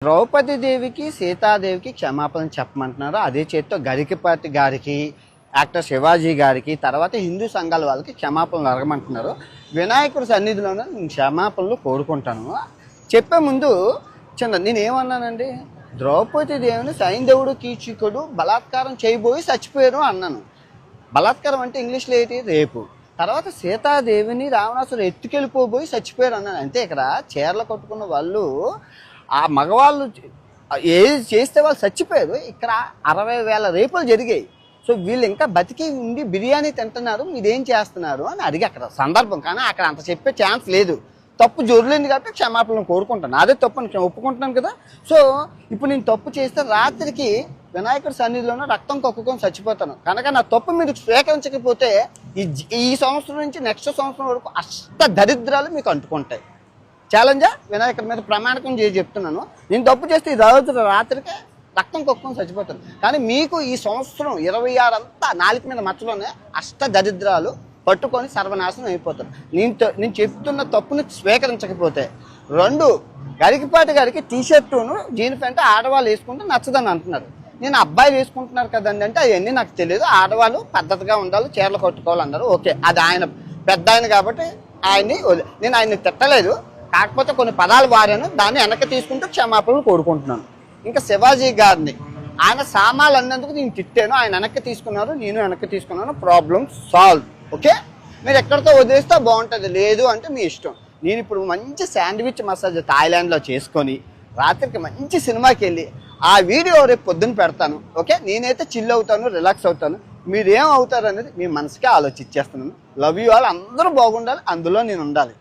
ద్రౌపది దేవికి సీతాదేవికి క్షమాపణ చెప్పమంటున్నారు. అదే చేత్తో గరికపాటి గారికి, యాక్టర్ శివాజీ గారికి, తర్వాత హిందూ సంఘాల వాళ్ళకి క్షమాపణలు అడగమంటున్నారు. వినాయకుడి సన్నిధిలోనే నేను క్షమాపణలు కోరుకుంటాను. చెప్పే ముందు నేనేమన్నానండి, ద్రౌపది దేవిని సైంధవుడు కీచకుడు బలాత్కారం చేయబోయి చచ్చిపోయారు అన్నాను. బలాత్కారం అంటే ఇంగ్లీష్లో ఏంటి, రేపు. తర్వాత సీతాదేవిని రావణాసుడు ఎత్తుకెళ్ళిపోబోయి చచ్చిపోయారు అన్నాను. అంతే. ఇక్కడ చీరలు కట్టుకున్న వాళ్ళు ఆ మగవాళ్ళు ఏది చేస్తే వాళ్ళు చచ్చిపోయారు. ఇక్కడ 60,000 రేపులు జరిగాయి. సో వీళ్ళు ఇంకా బతికి ఉండి బిర్యానీ తింటున్నారు, మీరేం చేస్తున్నారు అని అడిగి అక్కడ సందర్భం. కానీ అక్కడ అంత చెప్పే ఛాన్స్ లేదు. తప్పు జొరలేదు కాబట్టి క్షమాపణలు కోరుకుంటాను. అదే తప్పు నేను ఒప్పుకుంటున్నాను కదా. సో ఇప్పుడు నేను తప్పు చేస్తే రాత్రికి వినాయకుడి సన్నిధిలోనే రక్తం కక్కుకొని చచ్చిపోతాను. కనుక నా తప్పు మీరు స్వీకరించకపోతే ఈ సంవత్సరం నుంచి నెక్స్ట్ సంవత్సరం వరకు అష్ట దరిద్రాలు మీకు అంటుకుంటాయి. ఛాలెంజా వినాయకుడి మీద ప్రమాణకం చేసి చెప్తున్నాను. నేను తప్పు చేస్తే ఈ రోజు రాత్రికి రక్తం కొక్కుని చచ్చిపోతాను. కానీ మీకు ఈ సంవత్సరం 26 అంతా నాలుగు మీద మచ్చలోనే అష్ట దరిద్రాలు పట్టుకొని సర్వనాశనం అయిపోతారు. నేను చెప్తున్న తప్పుని స్వీకరించకపోతే. 2, గరికపాటి గారికి టీషర్టును జీన్ ప్యాంట్ ఆడవాళ్ళు వేసుకుంటే నచ్చదని అంటున్నారు. నేను అబ్బాయిలు వేసుకుంటున్నారు కదండి అంటే అవన్నీ నాకు తెలియదు. ఆడవాళ్ళు పద్ధతిగా ఉండాలి, చీరలు కట్టుకోవాలన్నారు. ఓకే, అది ఆయన పెద్ద ఆయన కాబట్టి నేను ఆయన్ని తిట్టలేదు. కాకపోతే కొన్ని పదాలు వారాను, దాన్ని వెనక్కి తీసుకుంటూ క్షమాపణలు కోరుకుంటున్నాను. ఇంకా శివాజీ గారిని ఆయన సామాన్లు అన్నందుకు నేను తిట్టాను, ఆయన వెనక్కి తీసుకున్నారు, నేను వెనక్కి తీసుకున్నాను. Problem solve. ఓకే, మీరు ఎక్కడితో వదిలేస్తే బాగుంటుంది, లేదు అంటే మీ ఇష్టం. నేను ఇప్పుడు మంచి శాండ్విచ్ మసాజ్ థాయిలాండ్లో చేసుకొని రాత్రికి మంచి సినిమాకి వెళ్ళి ఆ వీడియో రేపు పొద్దున్న పెడతాను. ఓకే, నేనైతే చిల్ అవుతాను, రిలాక్స్ అవుతాను. మీరేం అవుతారు అనేది మీ మనసుకే ఆలోచించేస్తున్నాను. Love you all. అందరూ బాగుండాలి, అందులో నేను ఉండాలి.